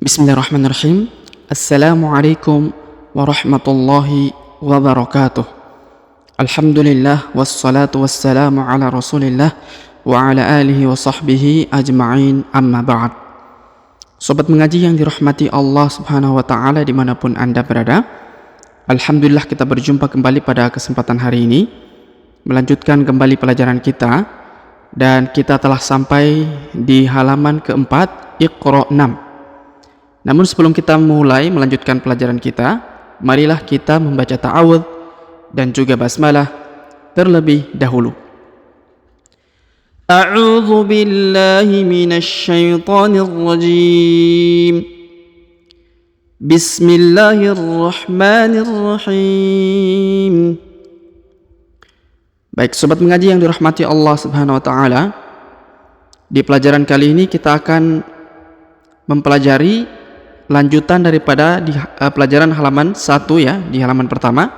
Bismillahirrahmanirrahim. Assalamualaikum warahmatullahi wabarakatuh. Alhamdulillah wassalatu wassalamu ala rasulillah wa ala alihi wa sahbihi ajma'in, amma ba'd. Sobat mengaji yang dirahmati Allah subhanahu wa ta'ala dimanapun Anda berada, Alhamdulillah kita berjumpa kembali pada kesempatan hari ini, melanjutkan kembali pelajaran kita, dan kita telah sampai di halaman keempat, Iqra 6. Namun sebelum kita mulai melanjutkan pelajaran kita, marilah kita membaca ta'awudz dan juga basmalah terlebih dahulu. A'udzu billahi minasy syaithanir rajim. Bismillahirrahmanirrahim. Baik, sobat mengaji yang dirahmati Allah Subhanahu wa taala, di pelajaran kali ini kita akan mempelajari lanjutan daripada di pelajaran halaman 1 ya, di halaman pertama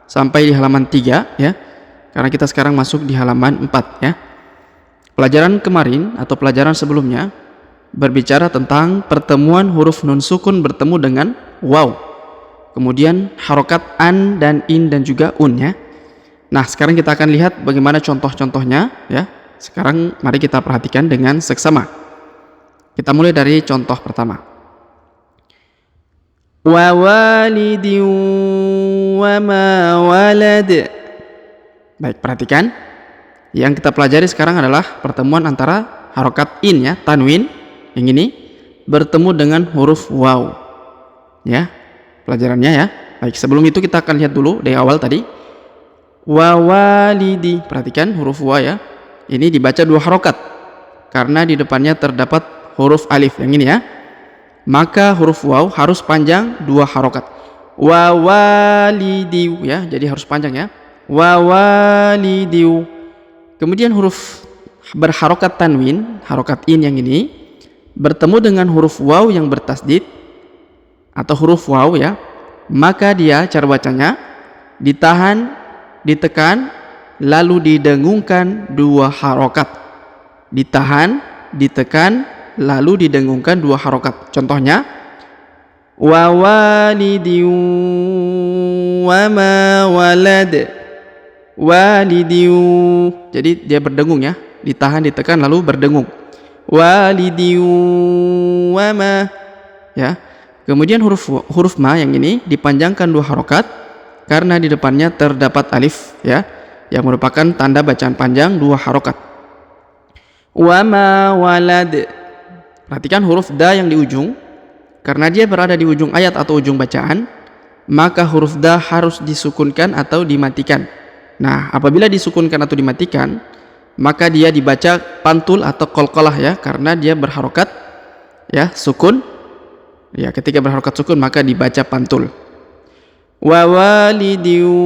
sampai di halaman 3 ya. Karena kita sekarang masuk di halaman 4 ya. Pelajaran kemarin atau pelajaran sebelumnya berbicara tentang pertemuan huruf nun sukun bertemu dengan waw. Kemudian harokat an dan in dan juga un ya. Nah, sekarang kita akan lihat bagaimana contoh-contohnya ya. Sekarang mari kita perhatikan dengan seksama. Kita mulai dari contoh pertama. Wa walidin wa ma walad. Baik, perhatikan. Yang kita pelajari sekarang adalah pertemuan antara harokat in ya, tanwin yang ini bertemu dengan huruf waw. Ya, pelajarannya ya. Baik, sebelum itu kita akan lihat dulu dari awal tadi. Wa walidi. Perhatikan huruf wa ya. Ini dibaca 2 harokat karena di depannya terdapat huruf alif yang ini ya. Maka huruf waw harus panjang 2 harokat. Wa walidiu ya, jadi harus panjang ya. Wa walidiu. Kemudian huruf berharokat tanwin, harokat in yang ini bertemu dengan huruf waw yang bertasdid atau huruf waw ya. Maka dia cara bacanya ditahan, ditekan, lalu didengungkan 2 harokat. Ditahan, ditekan, lalu didengungkan 2 harokat. Contohnya wa walidiu wa ma walad. Walidiu, jadi dia berdengung ya, ditahan, ditekan, lalu berdengung. Walidiu wa ma ya. Kemudian huruf ma yang ini dipanjangkan 2 harokat karena di depannya terdapat alif ya, yang merupakan tanda bacaan panjang 2 harokat. Wa ma walad. Perhatikan huruf da yang di ujung, karena dia berada di ujung ayat atau ujung bacaan, maka huruf da harus disukunkan atau dimatikan. Nah, apabila disukunkan atau dimatikan, maka dia dibaca pantul atau qalqalah ya, karena dia berharokat ya, sukun. Ya, ketika berharokat sukun maka dibaca pantul. Wa walidiu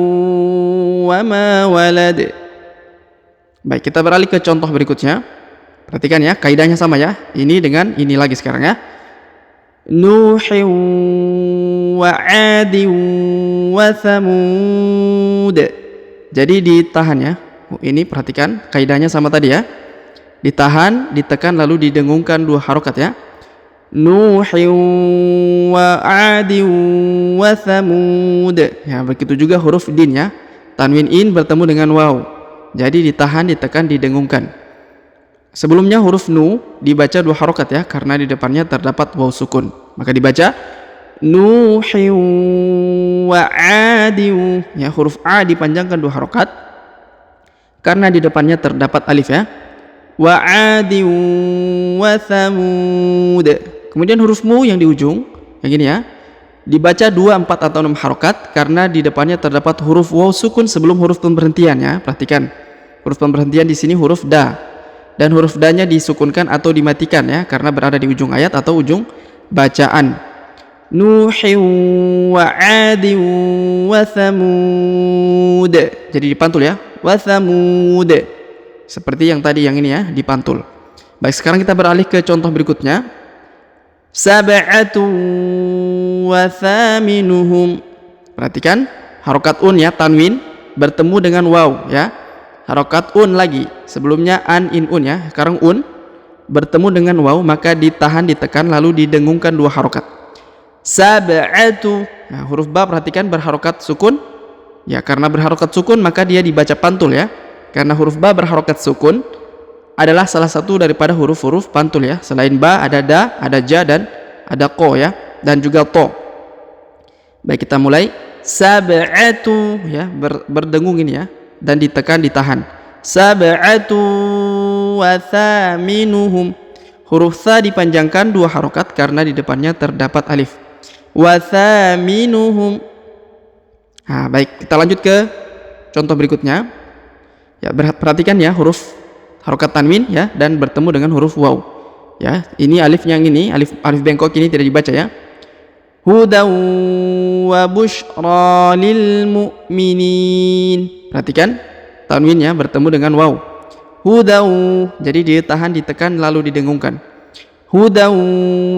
wa ma walad. Baik, kita beralih ke contoh berikutnya. Perhatikan ya, kaidahnya sama ya. Ini dengan ini lagi sekarang ya. Nuhin wa 'adin wa thamud. Jadi ditahan ya. Ini perhatikan kaidahnya sama tadi ya. Ditahan, ditekan, lalu didengungkan 2 harokat ya. Nuhin wa 'adin wa thamud. Ya, begitu juga huruf din ya. Tanwin in bertemu dengan waw. Jadi ditahan, ditekan, didengungkan. Sebelumnya huruf nu dibaca 2 harokat ya, karena di depannya terdapat waw sukun. Maka dibaca nuhin wa 'adin ya, huruf a dipanjangkan 2 harokat karena di depannya terdapat alif ya. Wa 'adin wa thamud. Kemudian huruf mu yang di ujung yang ini ya, dibaca 2, 4 atau 6 harokat karena di depannya terdapat huruf waw sukun sebelum huruf pemberhentian ya. Perhatikan huruf pemberhentian di sini huruf da. Dan huruf da-nya disukunkan atau dimatikan ya, karena berada di ujung ayat atau ujung bacaan. Nuhin wa 'adin wa thamud. Jadi dipantul ya. Wa thamud. Seperti yang tadi yang ini ya, dipantul. Baik, sekarang kita beralih ke contoh berikutnya. Sab'atun wa thaminuhum. Perhatikan harokat un ya, tanwin bertemu dengan waw ya. Harokat un lagi, sebelumnya an in un ya, sekarang un bertemu dengan waw maka ditahan ditekan lalu didengungkan 2 harokat. Sab'atu. Nah, huruf ba perhatikan berharokat sukun. Ya, karena berharokat sukun maka dia dibaca pantul ya. Karena huruf ba berharokat sukun adalah salah satu daripada huruf-huruf pantul ya. Selain ba ada da, ada ja dan ada ko ya, dan juga to. Baik, kita mulai. Sab'atu ya, berdengung ini ya, dan ditekan ditahan. Sab'atu wa thaminuhum. Huruf tha dipanjangkan 2 harokat karena di depannya terdapat alif. Wa thaminuhum. Nah, baik, kita lanjut ke contoh berikutnya. Ya, perhatikan ya huruf harokat tanwin ya dan bertemu dengan huruf waw. Ya, ini alif yang ini, alif bengkok ini tidak dibaca ya. Hudaw wa busyra lil mu'minin. Perhatikan tanwin ya bertemu dengan waw. Hudaw, jadi ditahan ditekan lalu didengungkan. Hudaw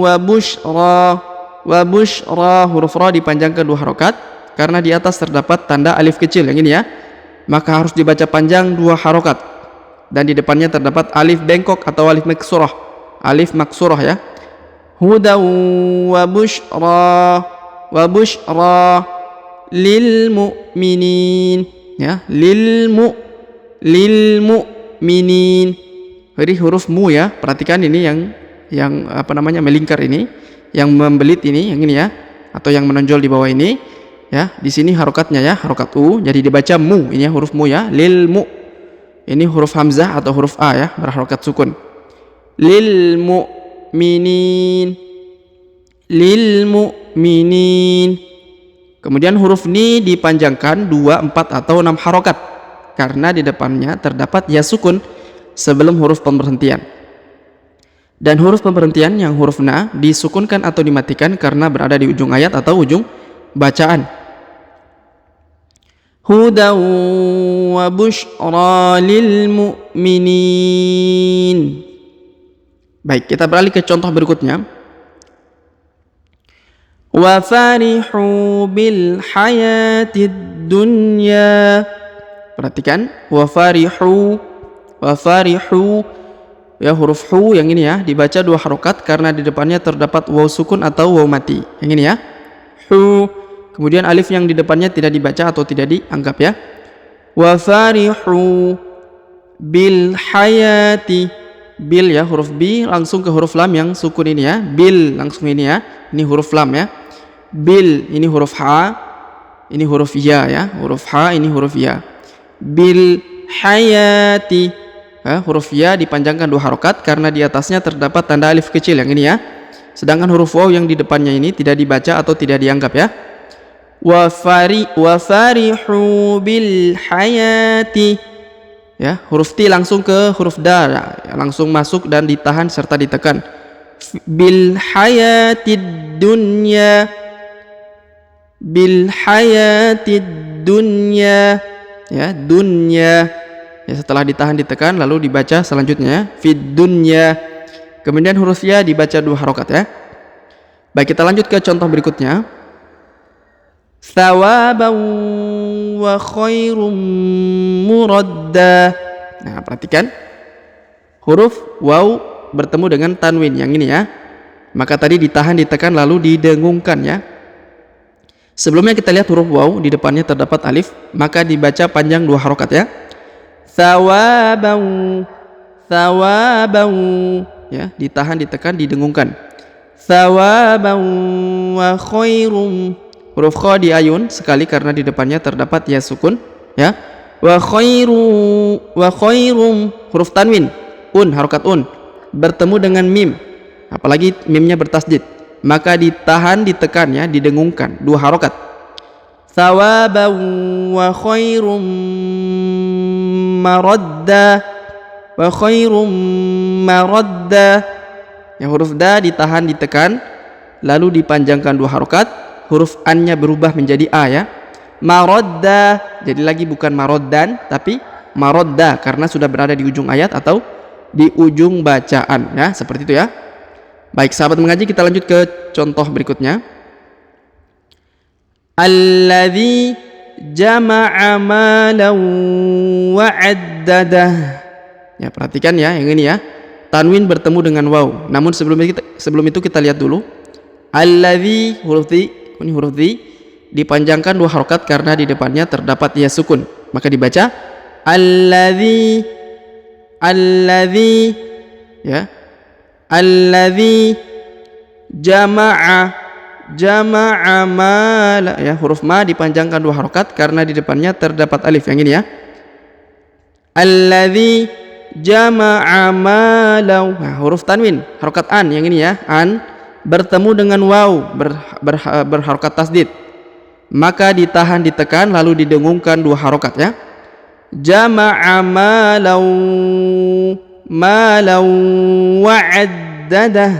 wa busyra. Wa busyra, huruf ra dipanjangkan 2 harokat karena di atas terdapat tanda alif kecil yang ini ya, maka harus dibaca panjang 2 harokat dan di depannya terdapat alif bengkok atau alif maksurah ya. Hudaw wa busyra lil mu'minin ya, lil mu'minin. Jadi huruf mu ya, perhatikan ini yang melingkar ini, yang membelit ini, yang ini ya, atau yang menonjol di bawah ini ya. Di sini harokatnya ya, harokat u, jadi dibaca mu, ini ya, huruf mu ya, lil mu. Ini huruf hamzah atau huruf a ya, berharokat sukun. Lil mu'minin, lil mu'minin. Kemudian huruf ni dipanjangkan 2, 4 atau 6 harokat karena di depannya terdapat ya sukun sebelum huruf pemberhentian. Dan huruf pemberhentian yang huruf na disukunkan atau dimatikan karena berada di ujung ayat atau ujung bacaan. Hudaw wa busyra lil mu'minin. Baik, kita beralih ke contoh berikutnya. Wa farihu bil hayatid dunya. Perhatikan, wa farihu ya, huruf hu yang ini ya dibaca 2 harokat karena di depannya terdapat waw sukun atau waw mati. Yang ini ya, hu. Kemudian alif yang di depannya tidak dibaca atau tidak dianggap ya. Wa farihu bil hayati. Bil ya, huruf bi langsung ke huruf lam yang sukun ini ya. Bil langsung ini ya. Ini huruf lam ya. Bil ini huruf ha, ini huruf ya ya. Huruf ha ini huruf ya. Bil hayati. Huruf ya dipanjangkan 2 harokat karena di atasnya terdapat tanda alif kecil yang ini ya. Sedangkan huruf waw yang di depannya ini tidak dibaca atau tidak dianggap ya. Wa farihu bil hayati. Ya, huruf ti langsung ke huruf da ya, langsung masuk dan ditahan serta ditekan. Bil hayatid dunya. Bil hayatid dunya. Ya, dunya. Ya, setelah ditahan ditekan lalu dibaca selanjutnya fid dunya. Kemudian huruf ya dibaca 2 harokat ya. Baik, kita lanjut ke contoh berikutnya. Thawaban wa khairum muradda. Nah, perhatikan huruf waw bertemu dengan tanwin yang ini ya, maka tadi ditahan ditekan lalu didengungkan ya. Sebelumnya kita lihat huruf waw di depannya terdapat alif, maka dibaca panjang 2 harokat ya. Thawaban ya, ditahan ditekan didengungkan. Thawaban wa khairum. Huruf kha diayun sekali karena di depannya terdapat ya sukun ya. Wa khairum huruf tanwin harokat bertemu dengan mim, apalagi mimnya bertasdid, maka ditahan ditekan ya, didengungkan 2 harokat. Thawaban wa khairum maradda. Wa khairum maradda ya, huruf da ditahan ditekan lalu dipanjangkan 2 harokat. Huruf an-nya berubah menjadi a ya. Marodda, jadi lagi bukan maroddan tapi marodda karena sudah berada di ujung ayat atau di ujung bacaan ya, seperti itu ya. Baik sahabat mengaji, kita lanjut ke contoh berikutnya. Alladzi jama'a malan wa 'addadah. Ya, perhatikan ya yang ini ya. tanwin bertemu dengan waw. Namun sebelum itu kita lihat dulu. Alladzi, huruf dhi dipanjangkan 2 harokat karena di depannya terdapat ya sukun. Maka dibaca alladzi, ya. Alladzi jama'a mala, ya. Huruf ma dipanjangkan 2 harokat karena di depannya terdapat alif. Yang ini ya. Alladzi jama'a malau. Nah, huruf tanwin harokat an, yang ini ya, an bertemu dengan waw berharokat tasdid, maka ditahan ditekan lalu didengungkan 2 harokat ya. Jama'a malau wa'addadah,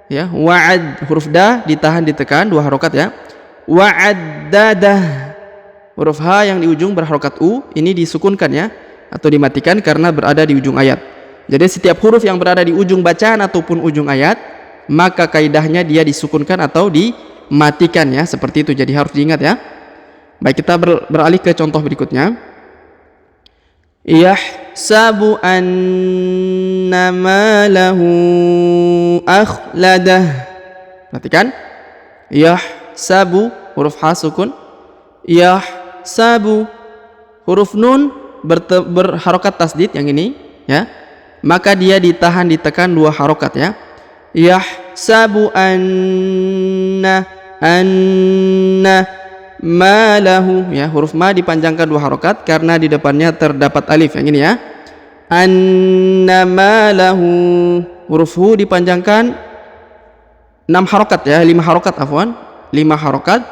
ya. Wa'ad, huruf da ditahan ditekan 2 harokat ya. Wa'addadah. Huruf ha yang di ujung berharokat u ini disukunkan ya, atau dimatikan karena berada di ujung ayat. Jadi setiap huruf yang berada di ujung bacaan ataupun ujung ayat, maka kaidahnya dia disukunkan atau dimatikan ya, seperti itu. Jadi harus diingat ya. Baik, kita beralih ke contoh berikutnya. Yahsabu anna malahu akhladah. Perhatikan. Yahsabu, huruf ha sukun. Yahsabu, huruf nun berharokat tasdid, yang ini ya, maka dia ditahan ditekan 2 harokat ya. Yahsabu anna malahu, ya. Huruf ma dipanjangkan 2 harokat karena di depannya terdapat alif, yang ini ya. Anna malahu, huruf hu dipanjangkan 6 harokat ya, 5 harokat afwan, 5 harokat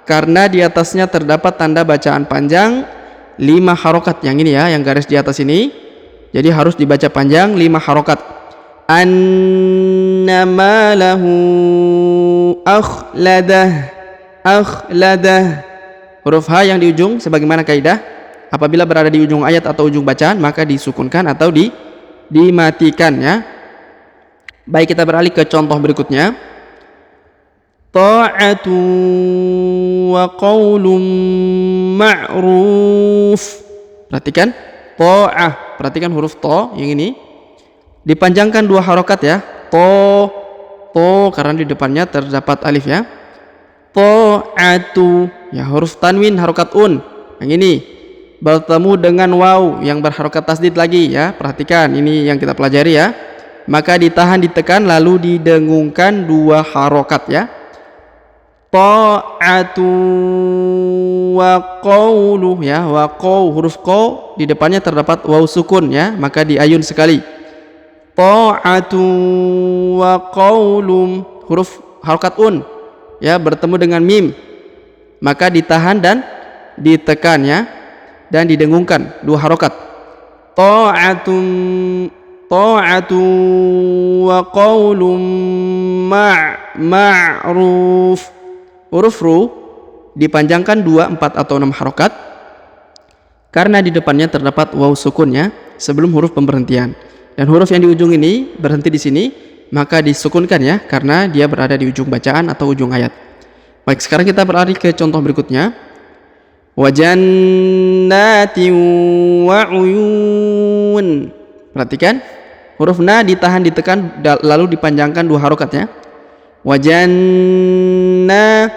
karena di atasnya terdapat tanda bacaan panjang 5 harokat, yang ini ya, yang garis di atas ini. Jadi harus dibaca panjang 5 harokat. Anna malahu akhladah. Huruf ha yang di ujung sebagaimana kaidah, apabila berada di ujung ayat atau ujung bacaan maka disukunkan atau dimatikan ya. Baik, kita beralih ke contoh berikutnya. Ta'atu wa qaulun ma'ruf. Perhatikan ta'ah, perhatikan huruf to yang ini dipanjangkan 2 harokat ya. To karena di depannya terdapat alif ya. Ta'atu, ya. Huruf tanwin harokat un, yang ini bertemu dengan waw yang berharokat tasdid lagi ya. Perhatikan, ini yang kita pelajari ya. Maka ditahan ditekan lalu didengungkan 2 harokat ya. Ta'atu wa qawluh, ya. Wa qaw, huruf qaw di depannya terdapat waw sukun ya, maka diayun sekali. Ta'atu wa qawlum, huruf harokat un ya, bertemu dengan mim, maka ditahan dan ditekan ya, dan didengungkan 2 harokat. Ta'atu wa qaulum ma'ruf. Huruf ru dipanjangkan 2, 4 atau 6 harokat karena di depannya terdapat waw sukun ya, sebelum huruf pemberhentian. Dan huruf yang di ujung ini berhenti di sini, maka disukunkan ya, karena dia berada di ujung bacaan atau ujung ayat. Baik, sekarang kita beralih ke contoh berikutnya. Wa jannatin wa uyun. Perhatikan, huruf na ditahan ditekan lalu dipanjangkan 2 harokat ya. Wa janna,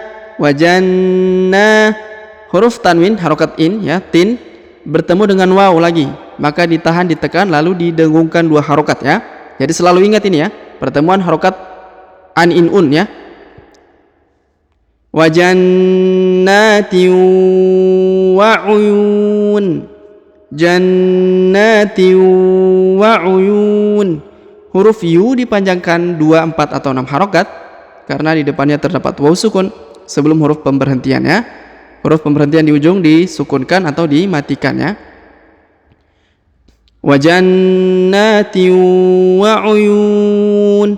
huruf tanwin harokat in ya, tin bertemu dengan waw lagi, maka ditahan ditekan lalu didengungkan 2 harokat ya. Jadi selalu ingat ini ya, pertemuan harokat an in un ya. Wa jannatin wa uyun. Jannatin wa uyun. Huruf yu dipanjangkan 2, 4 atau 6 harokat karena di depannya terdapat waw sukun sebelum huruf pemberhentian ya. Huruf pemberhentian di ujung disukunkan atau dimatikan ya. Wa jannatin wa uyun.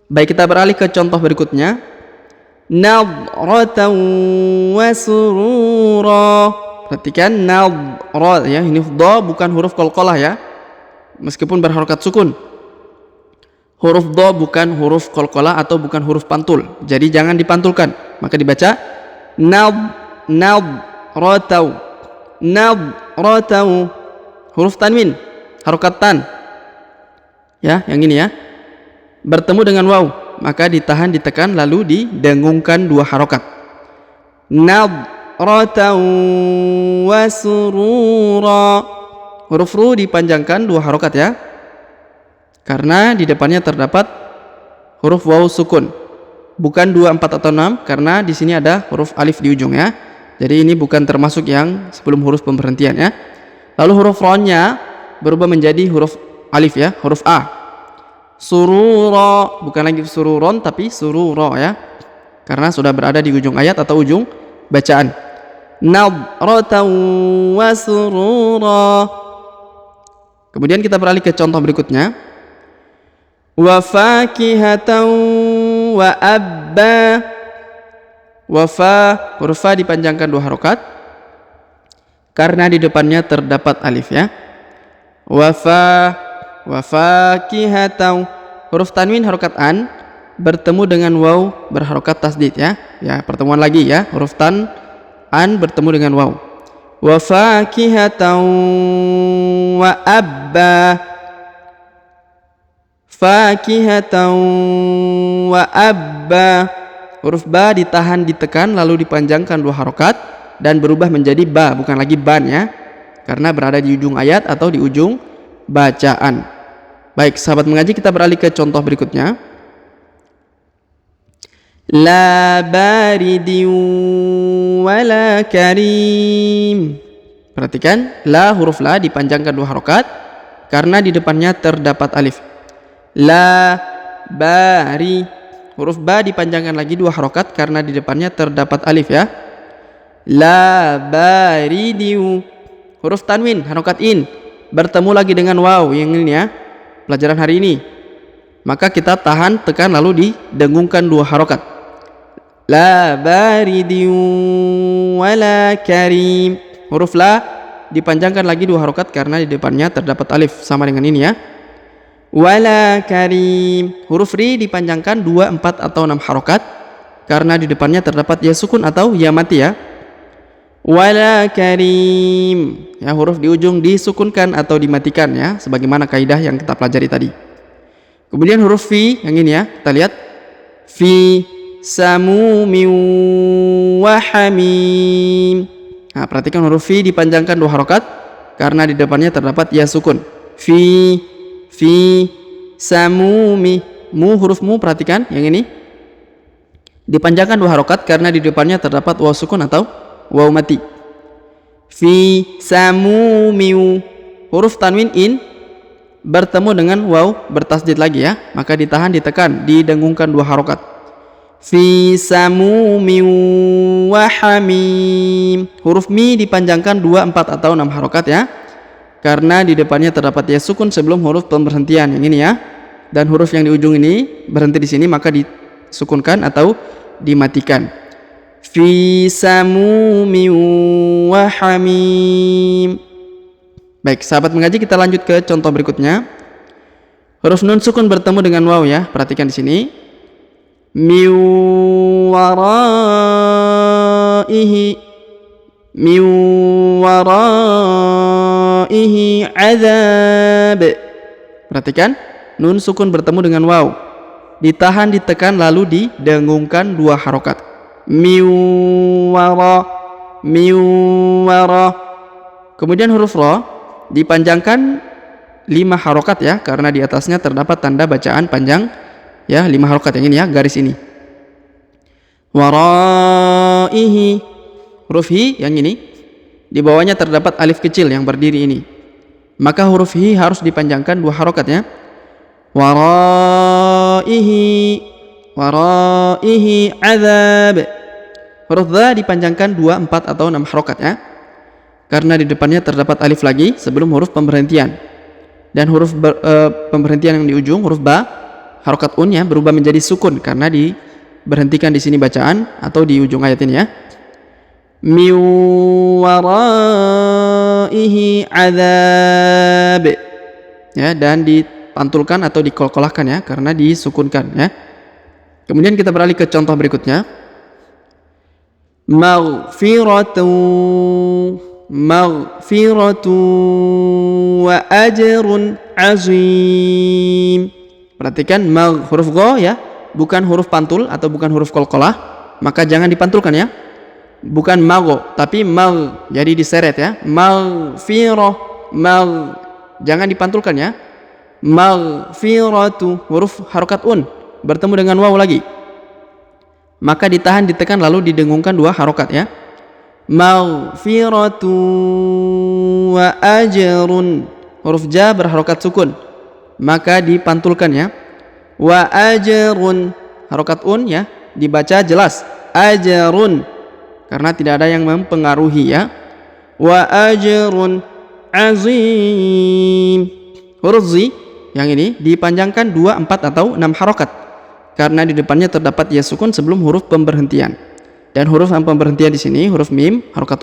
Baik, kita beralih ke contoh berikutnya. Nadratan wa surura. Perhatikan nadra ya, ini dha bukan huruf qalqalah ya, meskipun berharokat sukun. Huruf dha bukan huruf qalqalah atau bukan huruf pantul, jadi jangan dipantulkan, maka dibaca nadratan. Huruf tanwin harokat tan, Ya, yang ini ya. Bertemu dengan waw, maka ditahan, ditekan, lalu didengungkan 2 harokat. Nadratan wa surura. Huruf ru dipanjangkan 2 harokat ya, karena di depannya terdapat huruf waw sukun. Bukan 2, 4 atau 6, karena di sini ada huruf alif di ujung ya. Jadi ini bukan termasuk yang sebelum huruf pemberhentian ya. Lalu huruf ro-nya berubah menjadi huruf alif ya, huruf a. Surura, bukan lagi sururon tapi sururo ya, karena sudah berada di ujung ayat atau ujung bacaan. Nadratan wa surura. Kemudian kita beralih ke contoh berikutnya. Wa fakihatan wa abba. Wafa, huruf fa dipanjangkan 2 harokat karena di depannya terdapat alif ya. Wafa, wafakihatan. Huruf tanwin harokat an bertemu dengan waw berharokat tasdid ya. Ya, pertemuan lagi ya. Huruf tan an bertemu dengan waw. Wafakihatan wa abba. Fakihatan wa abba. Huruf ba ditahan, ditekan, lalu dipanjangkan 2 harokat dan berubah menjadi ba, bukan lagi ban ya, karena berada di ujung ayat atau di ujung bacaan. Baik, sahabat mengaji, kita beralih ke contoh berikutnya. La baridin wala karim. Perhatikan, la, huruf la dipanjangkan 2 harokat karena di depannya terdapat alif. La bari. Huruf ba dipanjangkan lagi 2 harokat karena di depannya terdapat alif ya. La baridiu. Huruf tanwin harokat in bertemu lagi dengan waw yang ini ya, pelajaran hari ini. Maka kita tahan, tekan, lalu didengungkan 2 harokat. La baridiu wala karim. Huruf la dipanjangkan lagi 2 harokat karena di depannya terdapat alif, sama dengan ini ya. Wala karim. Huruf ri dipanjangkan 2, 4 atau 6 harokat karena di depannya terdapat ya sukun atau ya mati ya. Wala karim ya, huruf di ujung disukunkan atau dimatikan ya, sebagaimana kaidah yang kita pelajari tadi. Kemudian huruf fi yang ini ya, kita lihat. Fi samumin wa hamim. Nah, perhatikan huruf fi dipanjangkan 2 harokat karena di depannya terdapat ya sukun. Fi samumi. Mu, huruf mu, perhatikan yang ini dipanjangkan 2 harokat karena di depannya terdapat waw sukun atau waw mati. Fi samumi. Huruf tanwin in bertemu dengan waw bertasdid lagi ya, maka ditahan, ditekan, didengungkan 2 harokat. Fi samumi wa hamim. Huruf mi dipanjangkan 2, 4 atau 6 harokat ya, karena di depannya terdapat ya sukun sebelum huruf pemberhentian yang ini ya, dan huruf yang di ujung ini berhenti di sini maka disukunkan atau dimatikan. Fi samumin wa hamim. Baik, sahabat mengaji, kita lanjut ke contoh berikutnya. Huruf nun sukun bertemu dengan waw ya, perhatikan di sini. Min waraihi azab. Perhatikan, nun sukun bertemu dengan waw, ditahan, ditekan, lalu didengungkan 2 harokat. Miwara. Kemudian huruf ro dipanjangkan 5 harokat ya, karena di atasnya terdapat tanda bacaan panjang ya, 5 harokat yang ini ya, garis ini. Waraihi. Huruf hi yang ini di bawahnya terdapat alif kecil yang berdiri ini, maka huruf hi harus dipanjangkan 2 harokat ya. Waraihi azab. Huruf dha dipanjangkan 2, 4 atau 6 harokat ya, karena di depannya terdapat alif lagi sebelum huruf pemberhentian, dan huruf pemberhentian yang di ujung huruf ba harokat unnya berubah menjadi sukun karena diberhentikan di sini bacaan atau di ujung ayat ini ya. Min waraihi azab ya, dan dipantulkan atau dikolkolahkan ya, karena disukunkan ya. Kemudian kita beralih ke contoh berikutnya. Maghfiratu. maghfiratun wa ajrun azim. Perhatikan huruf go ya, bukan huruf pantul atau bukan huruf qalqalah, maka jangan dipantulkan ya. Bukan mago tapi jadi diseret ya. Maghfirah, jangan dipantulkan ya. Maghfiratu, huruf harokat bertemu dengan waw lagi, maka ditahan, ditekan, lalu didengungkan 2 harokat ya. Maghfiratu wa ajrun, huruf ja berharokat sukun, maka dipantulkan ya. Wa ajrun, harokat ya, dibaca jelas ajrun karena tidak ada yang mempengaruhi ya. Wa ajrun azim, huruf zi yang ini dipanjangkan 2, 4 atau 6 harokat karena di depannya terdapat ya sukun sebelum huruf pemberhentian. Dan huruf yang pemberhentian di sini huruf mim harokat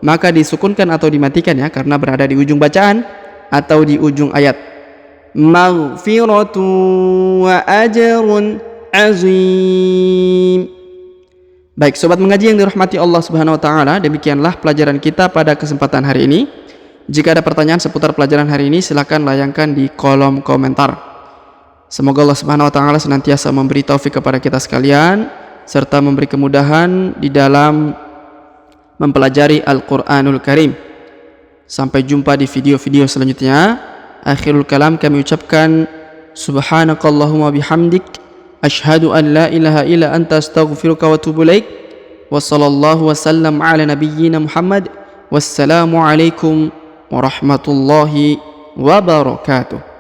maka disukunkan atau dimatikan ya karena berada di ujung bacaan atau di ujung ayat. Maghfiratu wa ajrun azim. Baik, sobat mengaji yang dirahmati Allah Subhanahu wa taala, demikianlah pelajaran kita pada kesempatan hari ini. Jika ada pertanyaan seputar pelajaran hari ini, silakan layangkan di kolom komentar. Semoga Allah Subhanahu wa taala senantiasa memberi taufik kepada kita sekalian serta memberi kemudahan di dalam mempelajari Al-Qur'anul Karim. Sampai jumpa di video-video selanjutnya. Akhirul kalam, kami ucapkan subhanakallahumma bihamdik asyhadu an la ilaha illa anta astaghfiruka wa atubu ilaik. Wa sallallahu wasallam ala nabiyyina Muhammad. Wassalamu alaikum warahmatullahi wabarakatuh.